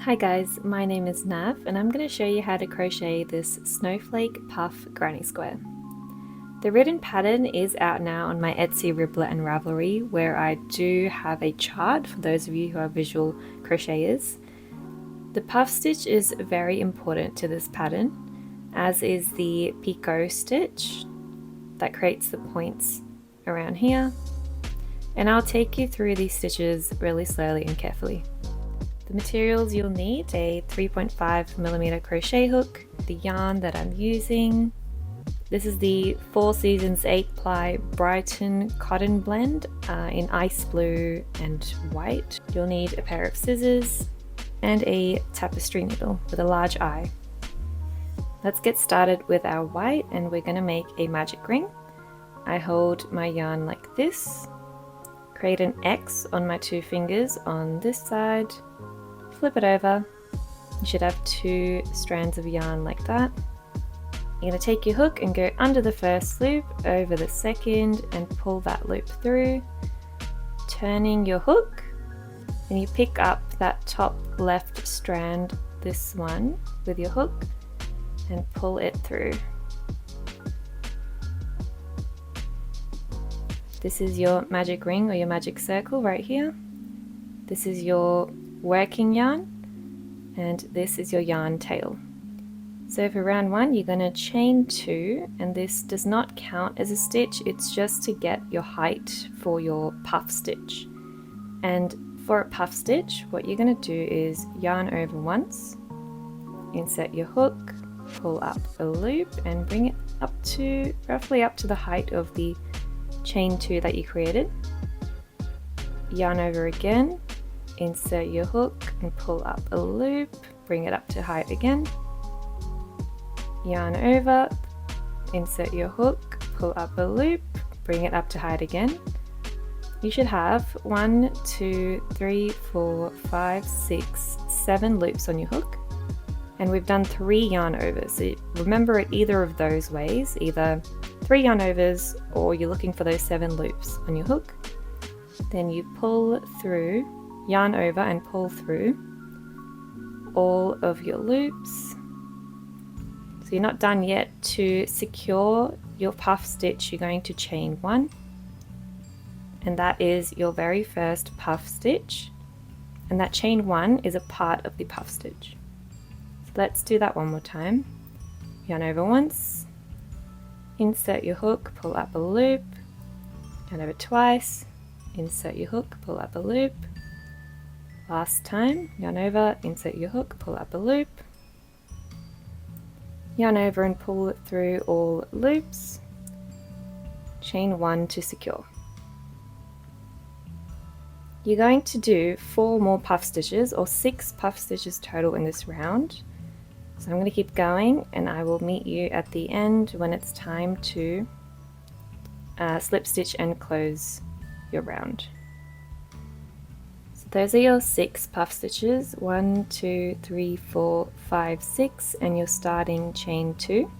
Hi guys, my name is Nav and I'm going to show you how to crochet this Snowflake Puff Granny Square. The written pattern is out now on my Etsy Ribbler and Ravelry, where I do have a chart for those of you who are visual crocheters. The puff stitch is very important to this pattern, as is the picot stitch that creates the points around here, and I'll take you through these stitches really slowly and carefully. The materials you'll need: a 3.5mm crochet hook, the yarn that I'm using. This is the 4 Seasons 8-ply Brighton cotton blend in ice blue and white. You'll need a pair of scissors and a tapestry needle with a large eye. Let's get started with our white, and we're going to make a magic ring. I hold my yarn like this, create an X on my 2 fingers on this side, flip it over. You should have 2 strands of yarn like that. You're going to take your hook and go under the first loop, over the second, and pull that loop through, turning your hook, and you pick up that top left strand, this one, with your hook and pull it through. This is your magic ring or your magic circle right here. This is your working yarn, and this is your yarn tail. So for round 1 you're going to chain 2, and this does not count as a stitch, it's just to get your height for your puff stitch. And for a puff stitch, what you're going to do is yarn over once, insert your hook, pull up a loop and bring it up to roughly up to the height of the chain 2 that you created. Yarn over again, insert your hook and pull up a loop, bring it up to height again. Yarn over, insert your hook, pull up a loop, bring it up to height again. You should have 1, 2, 3, 4, 5, 6, 7 loops on your hook, and we've done 3 yarn overs. So remember it either of those ways, either 3 yarn overs or you're looking for those 7 loops on your hook. Then you pull through, yarn over and pull through all of your loops. So you're not done yet. To secure your puff stitch, you're going to chain 1, and that is your very first puff stitch, and that chain 1 is a part of the puff stitch. So let's do that one more time. Yarn over once, insert your hook, pull up a loop, yarn over twice, insert your hook, pull up a loop. Last time, yarn over, insert your hook, pull up a loop, yarn over and pull it through all loops, chain 1 to secure. You're going to do 4 more puff stitches, or 6 puff stitches total in this round. So I'm going to keep going, and I will meet you at the end when it's time to slip stitch and close your round. Those are your 6 puff stitches, 1, 2, 3, 4, 5, 6, and your starting chain 2.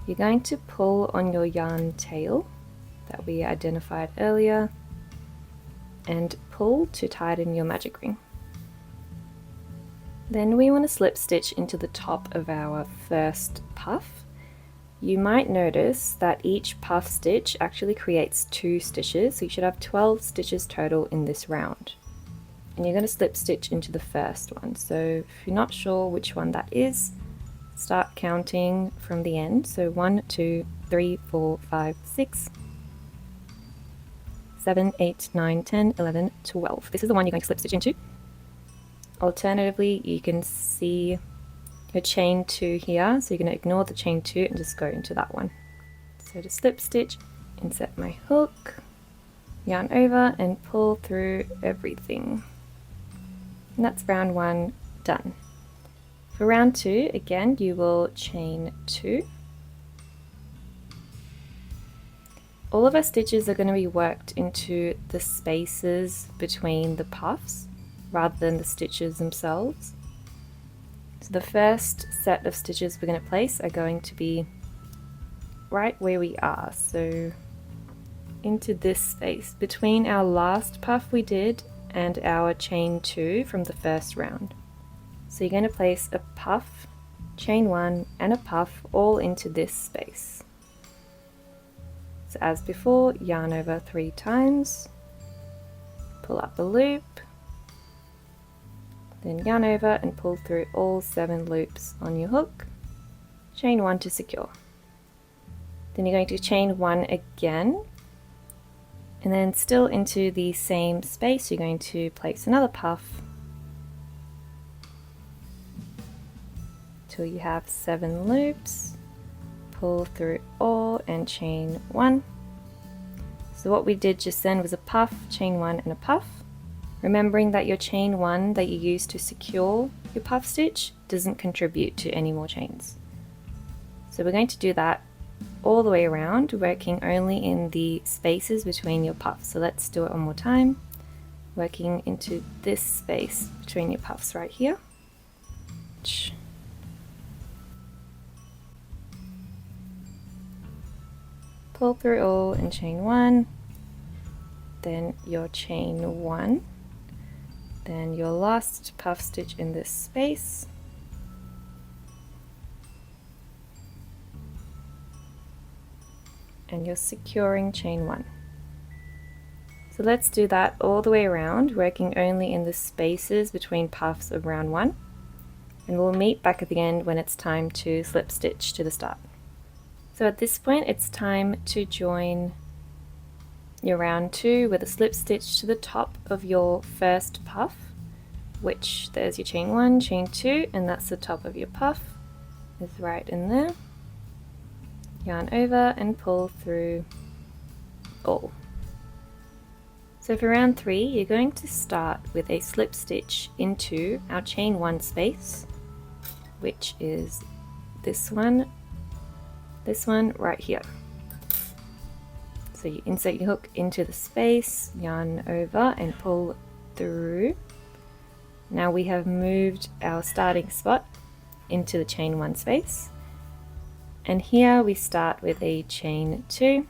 You're going to pull on your yarn tail that we identified earlier and pull to tighten your magic ring. Then we want to slip stitch into the top of our first puff. You might notice that each puff stitch actually creates 2 stitches, so you should have 12 stitches total in this round. And you're going to slip stitch into the first one. So if you're not sure which one that is, start counting from the end. So 1, 2, 3, 4, 5, 6, 7, 8, 9, 10, 11, 12. This is the one you're going to slip stitch into. Alternatively, you can see your chain 2 here, so you're going to ignore the chain 2 and just go into that one. So to slip stitch, insert my hook, yarn over and pull through everything. And that's round 1 done. For round 2, again, you will chain 2. All of our stitches are going to be worked into the spaces between the puffs rather than the stitches themselves. So the first set of stitches we're going to place are going to be right where we are, so into this space between our last puff we did and our chain 2 from the first round. So you're going to place a puff, chain 1 and a puff all into this space. So as before, yarn over 3 times, pull up a loop, then yarn over and pull through all 7 loops on your hook, chain 1 to secure. Then you're going to chain 1 again, and then still into the same space you're going to place another puff till you have 7 loops, pull through all and chain 1. So what we did just then was a puff, chain 1 and a puff, remembering that your chain 1 that you use to secure your puff stitch doesn't contribute to any more chains. So we're going to do that all the way around, working only in the spaces between your puffs. So let's do it one more time, working into this space between your puffs right here. Pull through all and chain 1, then your chain 1, then your last puff stitch in this space, and you're securing chain 1. So let's do that all the way around, working only in the spaces between puffs of round 1, and we'll meet back at the end when it's time to slip stitch to the start. So at this point it's time to join your round 2 with a slip stitch to the top of your first puff, which there's your chain 1, chain 2, and that's the top of your puff, is right in there. Yarn over and pull through all. So for round 3 you're going to start with a slip stitch into our chain 1 space, which is this one right here. So you insert your hook into the space, yarn over and pull through. Now we have moved our starting spot into the chain 1 space, and here we start with a chain 2.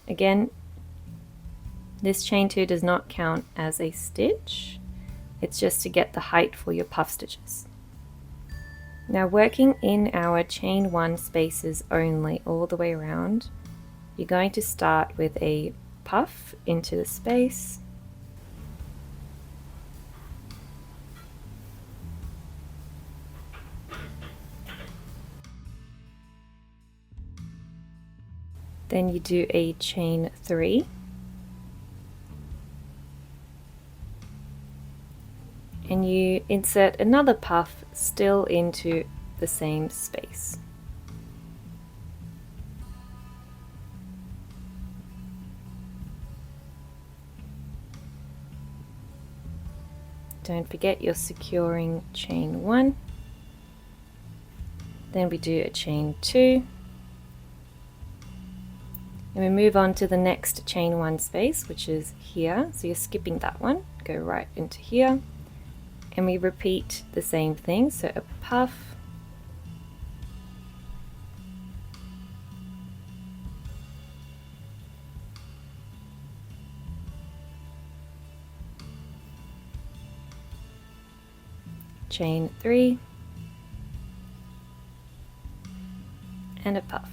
Again, this chain 2 does not count as a stitch, it's just to get the height for your puff stitches. Now working in our chain 1 spaces only all the way around, you're going to start with a puff into the space, then you do a chain 3, and you insert another puff still into the same space. Don't forget you're securing chain 1, then we do a chain 2, and we move on to the next chain 1 space, which is here. So you're skipping that one, go right into here, and we repeat the same thing. So a puff, chain 3, and a puff.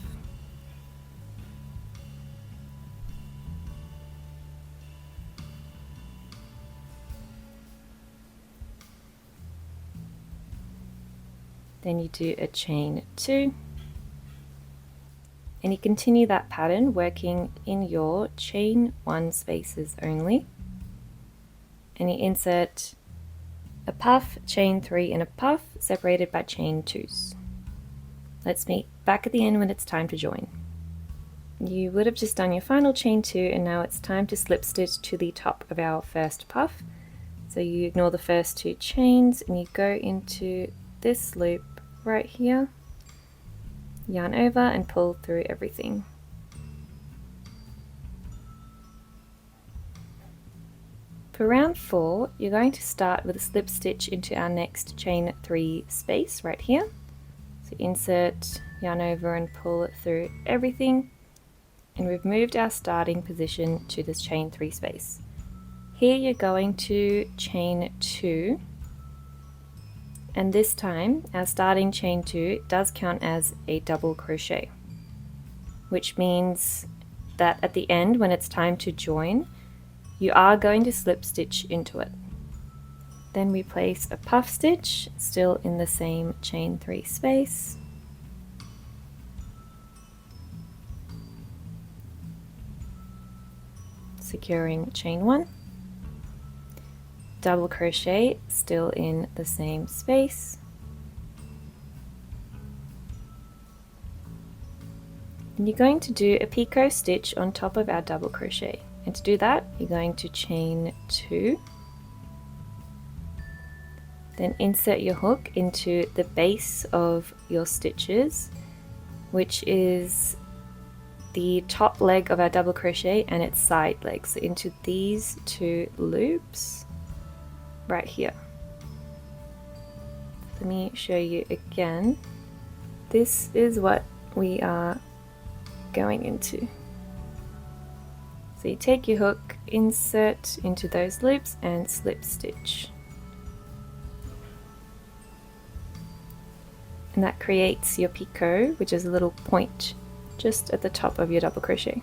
Then you do a chain 2, and you continue that pattern working in your chain 1 spaces only, and you insert a puff, chain 3 and a puff separated by chain 2s. Let's meet back at the end when it's time to join. You would have just done your final chain 2, and now it's time to slip stitch to the top of our first puff. So you ignore the first 2 chains and you go into this loop right here, yarn over and pull through everything. For round 4, you're going to start with a slip stitch into our next chain 3 space right here. So insert, yarn over and pull it through everything, and we've moved our starting position to this chain 3 space. Here you're going to chain 2, And this time our starting chain 2 does count as a double crochet, which means that at the end, when it's time to join, you are going to slip stitch into it. Then we place a puff stitch still in the same chain 3 space, securing chain 1, double crochet still in the same space, and you're going to do a picot stitch on top of our double crochet, and to do that you're going to chain 2, then insert your hook into the base of your stitches, which is the top leg of our double crochet and its side legs, so into these 2 loops right here. Let me show you again. This is what we are going into. So you take your hook, insert into those loops and slip stitch. And that creates your picot, which is a little point just at the top of your double crochet.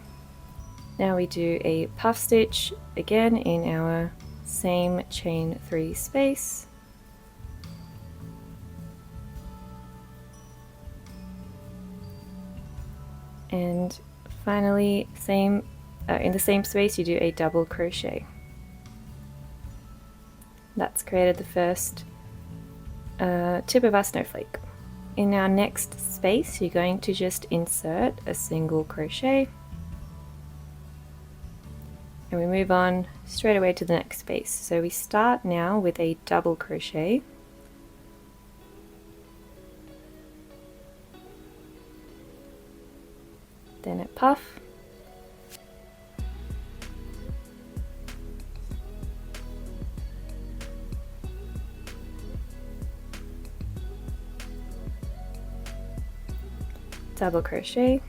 Now we do a puff stitch again in our same chain 3 space, and finally in the same space you do a double crochet. That's created the first tip of our snowflake. In our next space you're going to just insert a single crochet, and we move on straight away to the next space. So we start now with a double crochet, then a puff, double crochet,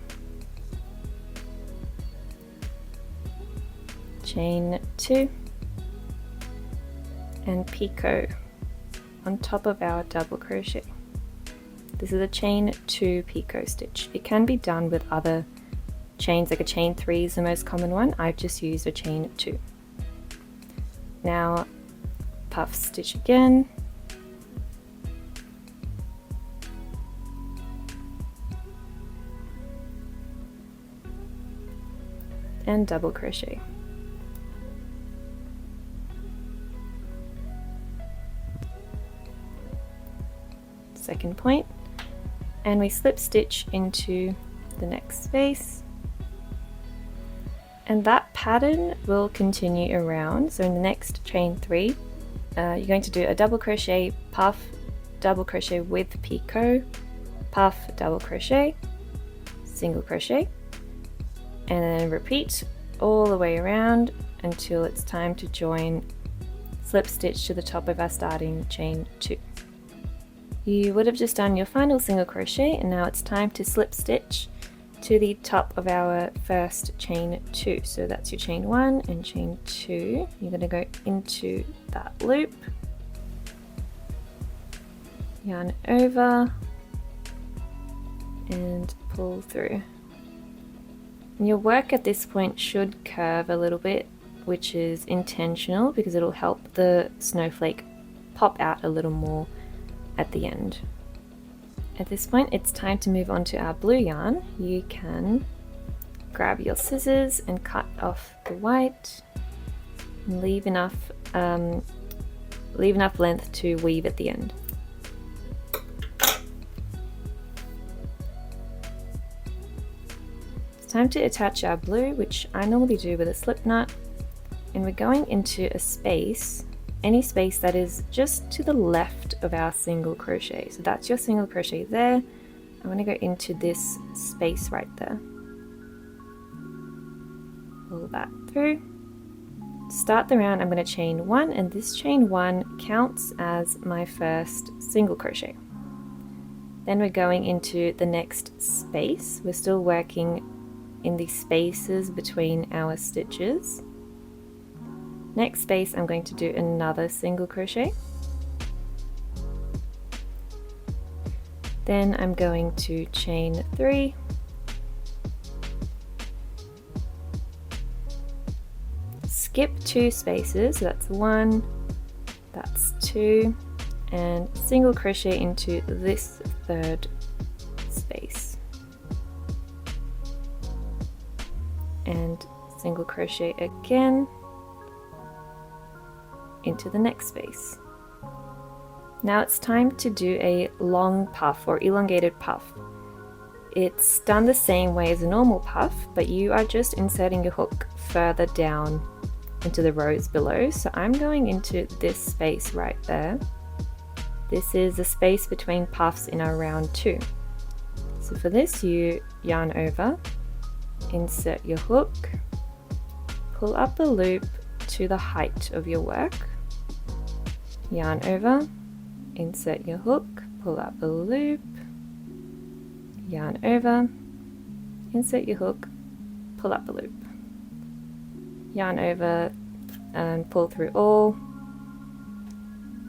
chain 2, and picot on top of our double crochet. This is a chain 2 picot stitch. It can be done with other chains, like a chain 3 is the most common one. I've just used a chain 2. Now puff stitch again, and double crochet. Second point, and we slip stitch into the next space, and that pattern will continue around. So in the next chain 3 you're going to do a double crochet, puff, double crochet with picot, puff, double crochet, single crochet, and then repeat all the way around until it's time to join, slip stitch to the top of our starting chain 2. You would have just done your final single crochet, and now it's time to slip stitch to the top of our first chain 2. So that's your chain 1 and chain 2. You're going to go into that loop, yarn over and pull through. And your work at this point should curve a little bit, which is intentional because it'll help the snowflake pop out a little more at the end. At this point it's time to move on to our blue yarn. You can grab your scissors and cut off the white and leave enough length to weave at the end. It's time to attach our blue, which I normally do with a slip knot, and we're going into a space, any space that is just to the left of our single crochet. So that's your single crochet there. I'm going to go into this space right there. Pull that through. Start the round, I'm going to chain 1, and this chain 1 counts as my first single crochet. Then we're going into the next space. We're still working in the spaces between our stitches. Next space I'm going to do another single crochet, Then I'm going to chain 3, skip 2 spaces, so that's 1, that's 2, and single crochet into this 3rd space, and single crochet again into the next space. Now it's time to do a long puff or elongated puff. It's done the same way as a normal puff, but you are just inserting your hook further down into the rows below. So I'm going into this space right there. This is the space between puffs in our round 2. So for this, you yarn over, insert your hook, pull up the loop to the height of your work, yarn over, insert your hook, pull up the loop, yarn over, insert your hook, pull up the loop, yarn over and pull through all,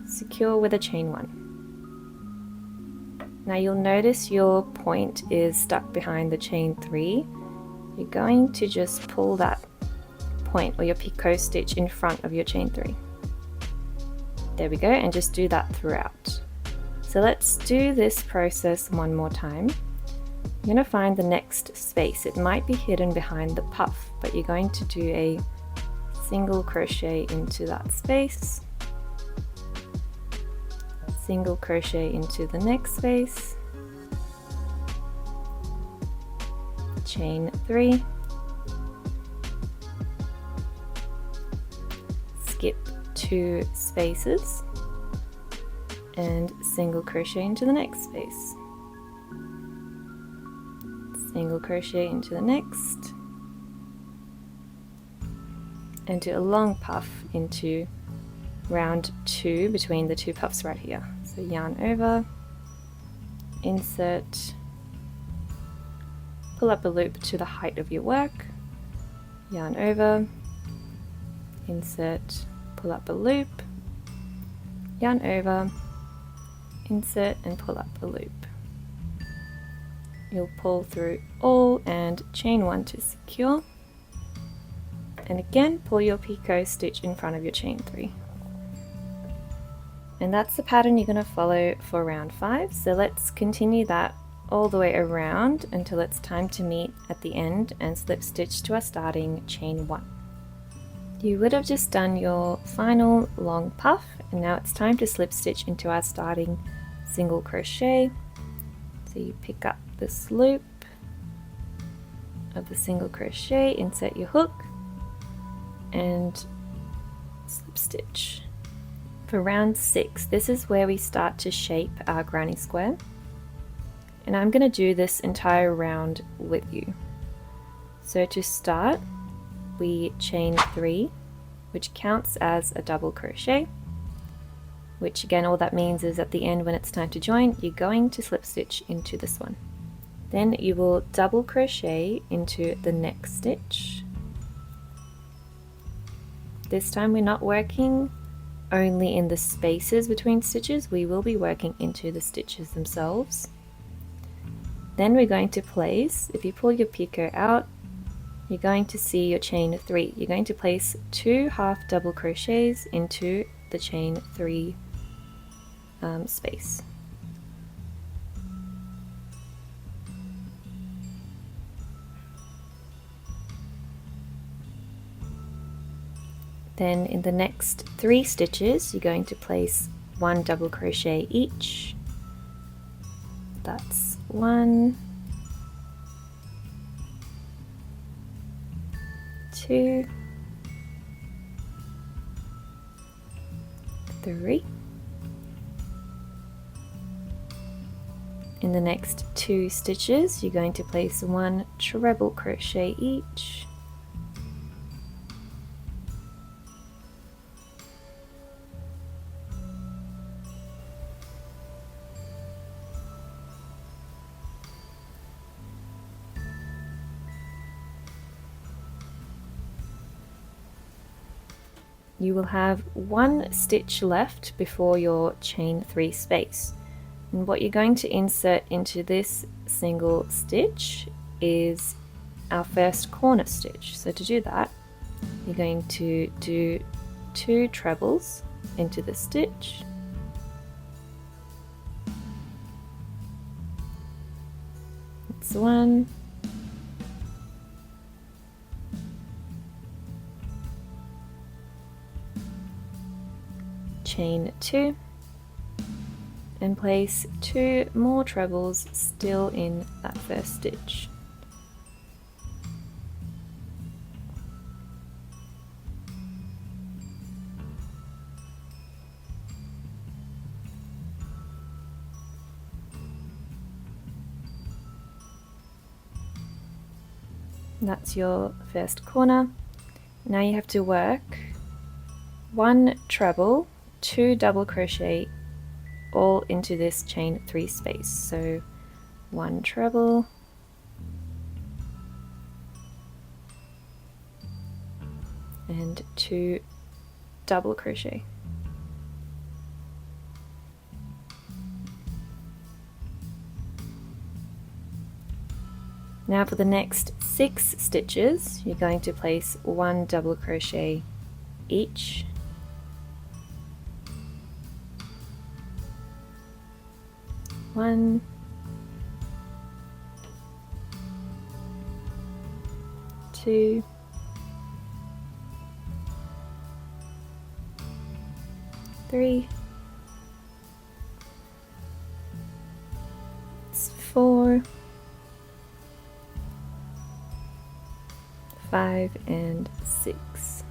secure with a chain 1. Now you'll notice your point is stuck behind the chain 3. You're going to just pull that point or your picot stitch in front of your chain 3. There we go, and just do that throughout. So let's do this process one more time. You're going to find the next space. It might be hidden behind the puff, but you're going to do a single crochet into that space, single crochet into the next space, chain 3, skip 2 spaces, and single crochet into the next space, single crochet into the next, and do a long puff into round 2 between the 2 puffs right here. So yarn over, insert, pull up a loop to the height of your work, yarn over, insert, pull up a loop, yarn over, insert and pull up a loop. You'll pull through all and chain 1 to secure, and again pull your picot stitch in front of your chain 3. And that's the pattern you're going to follow for round 5. So let's continue that all the way around until it's time to meet at the end and slip stitch to our starting chain 1. You would have just done your final long puff, and now it's time to slip stitch into our starting single crochet. So you pick up this loop of the single crochet, insert your hook and slip stitch. For round 6, this is where we start to shape our granny square, and I'm going to do this entire round with you. So to start, we chain 3, which counts as a double crochet, which again all that means is at the end when it's time to join, you're going to slip stitch into this one. Then you will double crochet into the next stitch. This time we're not working only in the spaces between stitches, we will be working into the stitches themselves. Then we're going to place, if you pull your picot out, you're going to see your chain 3. You're going to place 2 half double crochets into the chain 3 space. Then in the next 3 stitches, you're going to place 1 double crochet each. That's 1, 2, 3. In the next 2 stitches, you're going to place 1 treble crochet each. You will have 1 stitch left before your chain 3 space. And what you're going to insert into this single stitch is our first corner stitch. So to do that, you're going to do 2 trebles into the stitch, that's 1, chain 2, and place 2 more trebles still in that first stitch. That's your first corner. Now you have to work 1 treble, 2 double crochet all into this chain 3 space. So 1 treble, and 2 double crochet. Now for the next 6 stitches, you're going to place 1 double crochet each, one, 2, 3, it's 4, 5, and 6.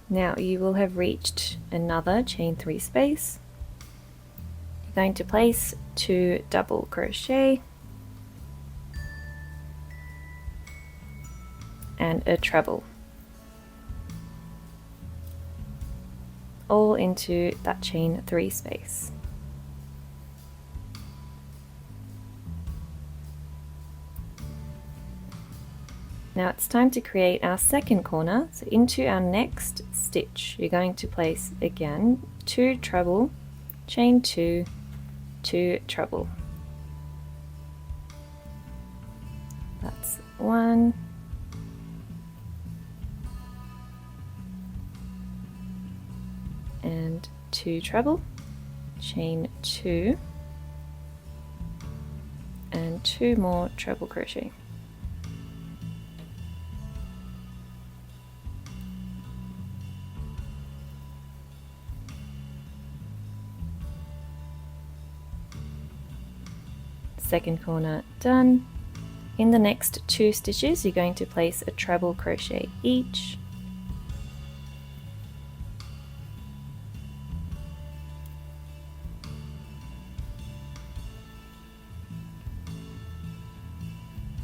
Now you will have reached another chain 3 space. You're going to place 2 double crochet and a treble all into that chain 3 space. Now it's time to create our second corner. So into our next stitch, you're going to place again 2 treble, chain 2, 2 treble. That's 1, and 2 treble, chain 2, and 2 more treble crochet. Second corner done. In the next 2 stitches, you're going to place a treble crochet each,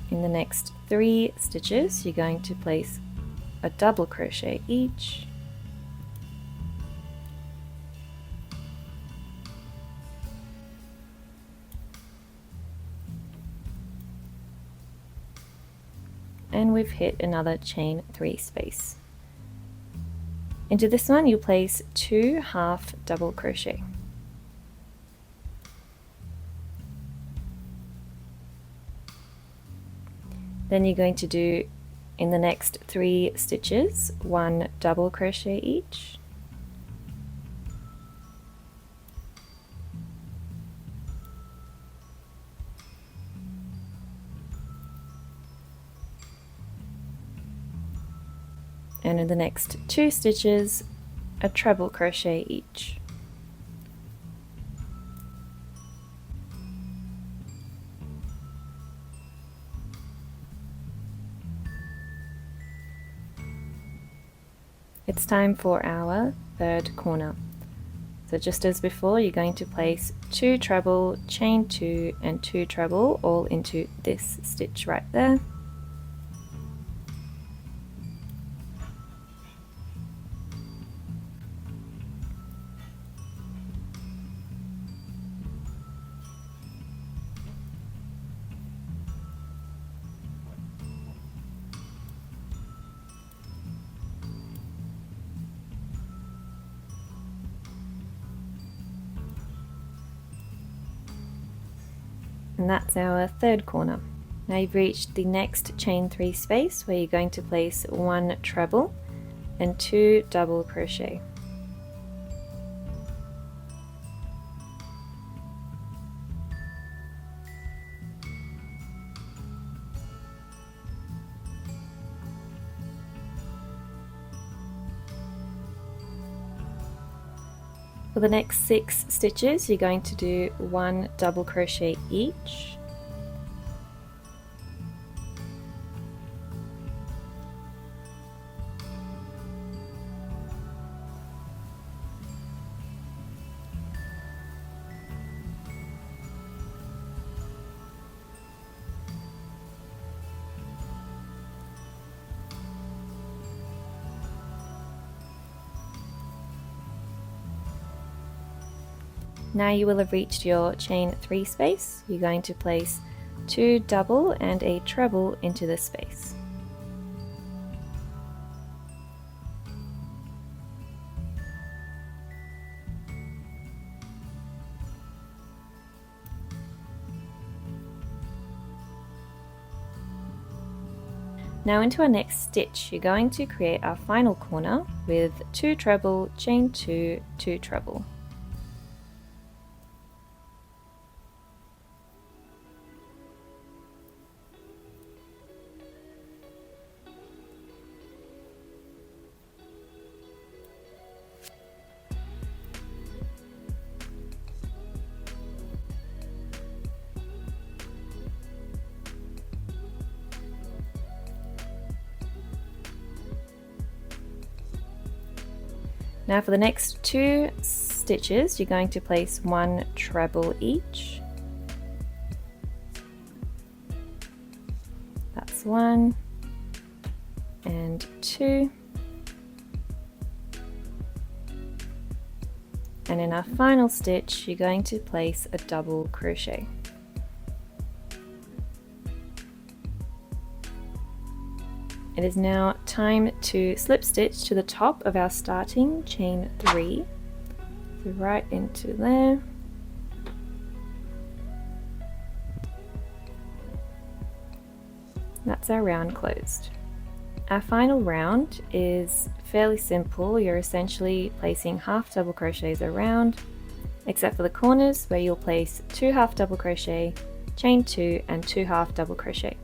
in the next 3 stitches, you're going to place a double crochet each, and we've hit another chain 3 space. Into this one you place 2 half double crochet. Then you're going to do, in the next 3 stitches, 1 double crochet each, and in the next 2 stitches, a treble crochet each. It's time for our third corner. So just as before, you're going to place 2 treble, chain 2, and 2 treble all into this stitch right there. And that's our third corner. Now you've reached the next chain 3 space where you're going to place 1 treble and 2 double crochet. For the next 6 stitches, you're going to do 1 double crochet each. Now you will have reached your chain 3 space. You're going to place 2 double and a treble into this space. Now into our next stitch, you're going to create our final corner with 2 treble, chain 2, 2 treble. Now for the next 2 stitches, you're going to place 1 treble each. That's 1 and 2. And in our final stitch, you're going to place a double crochet. It is now time to slip stitch to the top of our starting chain 3, so right into there. That's our round closed. Our final round is fairly simple. You're essentially placing half double crochets around, except for the corners where you'll place 2 half double crochet, chain 2 and 2 half double crochet.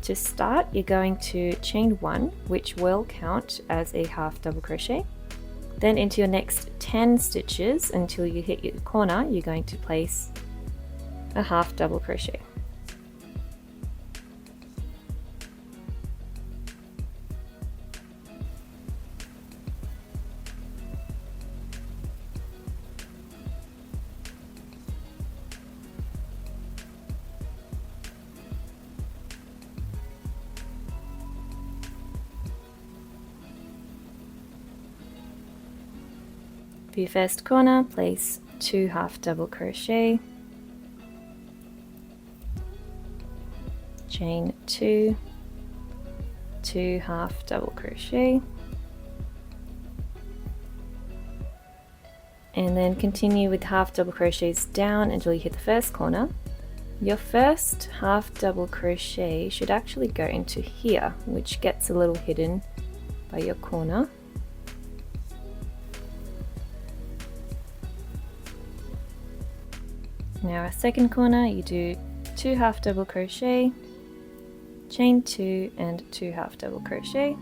To start, you're going to chain 1, which will count as a half double crochet. Then into your next 10 stitches until you hit your corner, you're going to place a half double crochet. For your first corner, place 2 half double crochet, chain 2, 2 half double crochet, and then continue with half double crochets down until you hit the first corner. Your first half double crochet should actually go into here, which gets a little hidden by your corner. Now our second corner, you do 2 half double crochet, chain 2 and 2 half double crochet,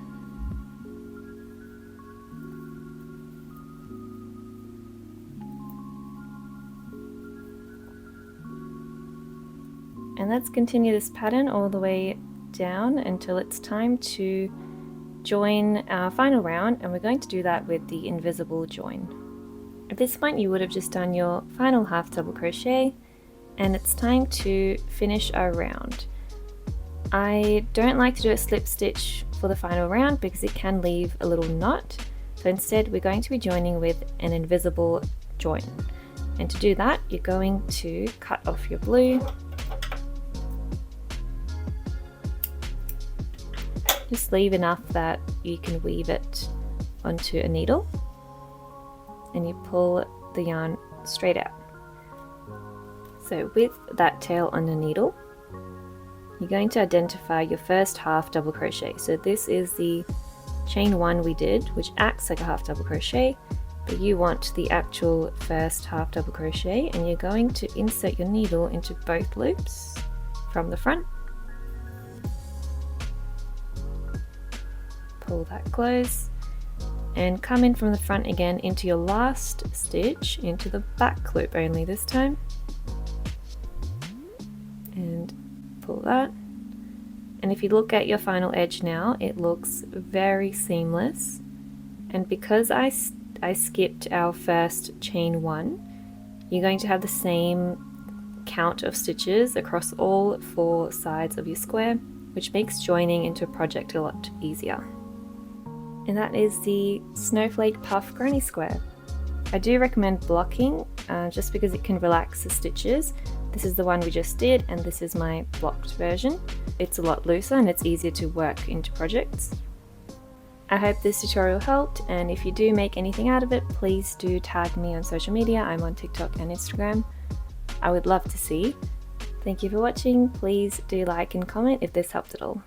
and let's continue this pattern all the way down until it's time to join our final round, and we're going to do that with the invisible join. At this point you would have just done your final half double crochet, and it's time to finish our round. I don't like to do a slip stitch for the final round because it can leave a little knot, so instead we're going to be joining with an invisible join. And to do that, you're going to cut off your blue, just leave enough that you can weave it onto a needle, and you pull the yarn straight out. So with that tail on the needle, you're going to identify your first half double crochet. So this is the chain 1 we did, which acts like a half double crochet, but you want the actual first half double crochet, and you're going to insert your needle into both loops from the front. Pull that close and come in from the front again into your last stitch, into the back loop only this time, and pull that. And if you look at your final edge now, it looks very seamless, and because I skipped our first chain 1, you're going to have the same count of stitches across all 4 sides of your square, which makes joining into a project a lot easier. And that is the Snowflake Puff Granny Square. I do recommend blocking just because it can relax the stitches. This is the one we just did, and this is my blocked version. It's a lot looser and it's easier to work into projects. I hope this tutorial helped, and if you do make anything out of it, please do tag me on social media. I'm on TikTok and Instagram. I would love to see. Thank you for watching. Please do like and comment if this helped at all.